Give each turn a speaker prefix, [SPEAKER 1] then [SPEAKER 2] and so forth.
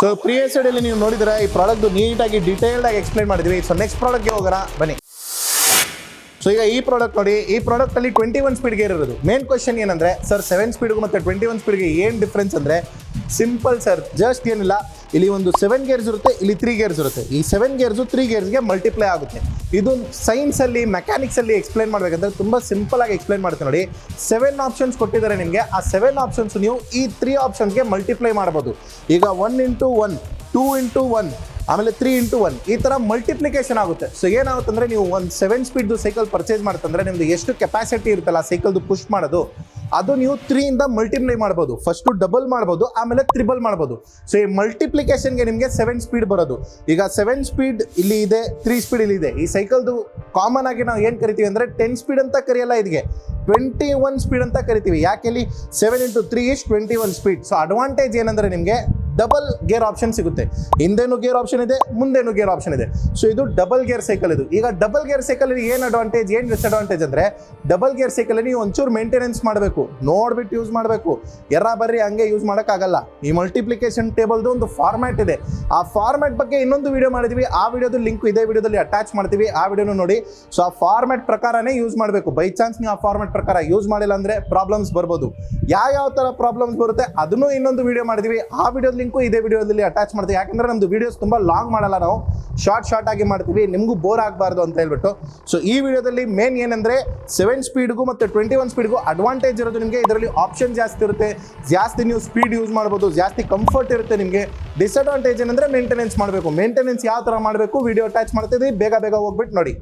[SPEAKER 1] So previous ಅಲ್ಲಿ ನೀವು ನೋಡಿದ್ರೆ ಈ ಪ್ರಾಡಕ್ಟ್ ನೀಟಾಗಿ ಡೀಟೇಲ್ಡ್ ಆಗಿ ಎಕ್ಸ್ಪ್ಲೈನ್ ಮಾಡಿದ್ವಿ. ಸೊ ನೆಕ್ಸ್ಟ್ ಪ್ರಾಡಕ್ಟ್ಗೆ ಹೋಗೋಣ ಬನ್ನಿ. ಸೊ ಈಗ ಈ ಪ್ರಾಡಕ್ಟ್ ನೋಡಿ, ಈ ಪ್ರಾಡಕ್ಟ್ ಅಲ್ಲಿ 21 ಸ್ಪೀಡ್ ಗೇರ್ ಇರೋದು. ಮೇನ್ ಕ್ವಶನ್ ಏನಂದ್ರೆ ಸರ್ 7 ಸ್ಪೀಡ್ಗೂ ಮತ್ತೆ 21 ಸ್ಪೀಡ್ಗೆ ಏನು ಡಿಫ್ರೆನ್ಸ್ ಅಂದ್ರೆ ಸಿಂಪಲ್ ಸರ್, ಜಸ್ಟ್ ಏನಿಲ್ಲ, ಇಲ್ಲಿ ಒಂದು 7 ಗೇರ್ಸ್ ಇರುತ್ತೆ, ಇಲ್ಲಿ 3 ಗೇರ್ಸ್ ಇರುತ್ತೆ. ಈ 7 ಗೇರ್ಸು 3 ಗೇರ್ಸ್ಗೆ ಮಲ್ಟಿಪ್ಲೈ ಆಗುತ್ತೆ. ಇದು ಸೈನ್ಸ್ ಅಲ್ಲಿ ಮೆಕ್ಯಾನಿಕ್ಸ್ ಅಲ್ಲಿ ಎಕ್ಸ್ಪ್ಲೈನ್ ಮಾಡಬೇಕಂದ್ರೆ ತುಂಬಾ ಸಿಂಪಲ್ ಆಗಿ ಎಕ್ಸ್ಪ್ಲೈನ್ ಮಾಡ್ತೀನಿ ನೋಡಿ. 7 ಆಪ್ಷನ್ಸ್ ಕೊಟ್ಟಿದ್ದಾರೆ ನಿಮಗೆ. ಆ 7 ಆಪ್ಷನ್ಸ್ ನೀವು ಈ 3 ಆಪ್ಷನ್ಸ್ಗೆ ಮಲ್ಟಿಪ್ಲೈ ಮಾಡಬಹುದು. ಈಗ 1 ಇಂಟು 1, 2 ಇಂಟು 1, ಆಮೇಲೆ 3 ಇಂಟು 1 ಈ ಥರ ಮಲ್ಟಿಪ್ಲಿಕೇಶನ್ ಆಗುತ್ತೆ. ಸೊ ಏನಾಗುತ್ತೆ ಅಂದರೆ ನೀವು ಒಂದು 7 ಸ್ಪೀಡ್ದು ಸೈಕಲ್ ಪರ್ಚೇಸ್ ಮಾಡ್ತಂದ್ರೆ ನಿಮ್ದು ಎಷ್ಟು ಕೆಪಾಸಿಟಿ ಇರುತ್ತಲ್ಲ ಸೈಕಲ್ದು ಪುಷ್ ಮಾಡೋದು, ಅದು ನೀವು 3 ಇಂದ ಮಲ್ಟಿಪ್ಲೈ ಮಾಡ್ಬೋದು. ಫಸ್ಟು ಡಬಲ್ ಮಾಡ್ಬೋದು, ಆಮೇಲೆ ತ್ರಿಬಲ್ ಮಾಡ್ಬೋದು. ಸೊ ಈ ಮಲ್ಟಿಪ್ಲಿಕೇಶನ್ಗೆ ನಿಮಗೆ 7 ಸ್ಪೀಡ್ ಬರೋದು. ಈಗ 7 ಸ್ಪೀಡ್ ಇಲ್ಲಿ ಇದೆ, 3 ಸ್ಪೀಡ್ ಇಲ್ಲಿ ಇದೆ. ಈ ಸೈಕಲ್ದು ಕಾಮನ್ ಆಗಿ ನಾವು ಏನು ಕರಿತೀವಿ ಅಂದರೆ 10 ಸ್ಪೀಡ್ ಅಂತ ಕರೆಯಲ್ಲ, ಇದಕ್ಕೆ 21 ಸ್ಪೀಡ್ ಅಂತ ಕರಿತೀವಿ. ಯಾಕೆ ಇಲ್ಲಿ 7 into 3 is 21 speed. So advantage ಏನಂದರೆ ನಿಮಗೆ ಡಬಲ್ ಗೇರ್ ಆಪ್ಷನ್ ಸಿಗುತ್ತೆ. ಹಿಂದೆನೂ ಗೇರ್ ಆಪ್ಷನ್ ಇದೆ, ಮುಂದೆನೂ ಗೇರ್ ಆಪ್ಷನ್ ಇದೆ. ಸೊ ಇದು ಡಬಲ್ ಗೇರ್ ಸೈಕಲ್. ಇದು ಈಗ ಡಬಲ್ ಗೇರ್ ಸೈಕಲ್ ಏನು ಅಡ್ವಾಂಟೇಜ್, ಏನು ಡಿಸ್ಅಡ್ವಾಂಟೇಜ್ ಅಂದರೆ ಡಬಲ್ ಗೇರ್ ಸೈಕಲ್ ನೀವು ಒಂಚೂರು ಮೇಂಟೆನೆನ್ಸ್ ಮಾಡಬೇಕು, ನೋಡ್ಬಿಟ್ಟು ಯೂಸ್ ಮಾಡಬೇಕು. ಬರ್ರಿ ಹಂಗೆ ಯೂಸ್ ಮಾಡೋಕ್ಕಾಗಲ್ಲ. ಈ ಮಲ್ಟಿಪ್ಲಿಕೇಶನ್ ಟೇಬಲ್ದು ಒಂದು ಫಾರ್ಮ್ಯಾಟ್ ಇದೆ. ಆ ಫಾರ್ಮ್ಯಾಟ್ ಬಗ್ಗೆ ಇನ್ನೊಂದು ವಿಡಿಯೋ ಮಾಡಿದ್ವಿ. ಆ ವಿಡಿಯೋದ ಲಿಂಕ್ ಇದೇ ವಿಡಿಯೋದಲ್ಲಿ ಅಟ್ಯಾಚ್ ಮಾಡ್ತೀವಿ, ಆ ವಿಡಿಯೋನು ನೋಡಿ. ಸೊ ಆ ಫಾರ್ಮ್ಯಾಟ್ ಪ್ರಕಾರನೇ ಯೂಸ್ ಮಾಡಬೇಕು. ಬೈ ಚಾನ್ಸ್ ನೀವು ಆ ಫಾರ್ಮ್ಯಾಟ್ ಪ್ರಕಾರ ಯೂಸ್ ಮಾಡಿಲ್ಲ ಅಂದರೆ ಪ್ರಾಬ್ಲಮ್ಸ್ ಬರ್ಬೋದು. ಯಾವ ಥರ ಪ್ರಾಬ್ಲಮ್ಸ್ ಬರುತ್ತೆ ಅದನ್ನು ಇನ್ನೊಂದು ವಿಡಿಯೋ ಮಾಡಿದ್ವಿ. ಆ ವಿಡಿಯೋದ ಲಿಂಕು ಇದೇ ವಿಡಿಯೋದಲ್ಲಿ ಅಟ್ಯಾಚ್ ಮಾಡ್ತೀವಿ. ಯಾಕಂದ್ರೆ ನಮ್ದು ವಿಡಿಯೋಸ್ ತುಂಬ ಲಾಂಗ್ ಮಾಡಲ್ಲ, ನಾವು ಶಾರ್ಟ್ ಆಗಿ ಮಾಡ್ತೀವಿ, ನಿಮಗೂ ಬೋರ್ ಆಗಬಾರ್ದು ಅಂತ ಹೇಳ್ಬಿಟ್ಟು. ಸೊ ಈ ವಿಡಿಯೋದಲ್ಲಿ ಮೇನ್ ಏನಂದರೆ 7 ಸ್ಪೀಡ್ಗೂ ಮತ್ತು 21 ಸ್ಪೀಡ್ಗೂ ಅಡ್ವಾಂಟೇಜ್ ಇರೋದು ನಿಮಗೆ. ಇದರಲ್ಲಿ ಆಪ್ಷನ್ ಜಾಸ್ತಿ ಇರುತ್ತೆ, ಜಾಸ್ತಿ ನೀವು ಸ್ಪೀಡ್ ಯೂಸ್ ಮಾಡ್ಬೋದು, ಜಾಸ್ತಿ ಕಂಫರ್ಟ್ ಇರುತ್ತೆ ನಿಮಗೆ. ಡಿಸ್ಅಡ್ವಾಂಟೇಜ್ ಏನಂದರೆ ಮೇಂಟೆನೆನ್ಸ್ ಮಾಡಬೇಕು. ಮೇಂಟೆನೆನ್ಸ್ ಯಾವ ಥರ ಮಾಡಬೇಕು ವಿಡಿಯೋ ಅಟ್ಯಾಚ್ ಮಾಡ್ತಿದ್ವಿ, ಬೇಗ ಹೋಗ್ಬಿಟ್ಟು ನೋಡಿ.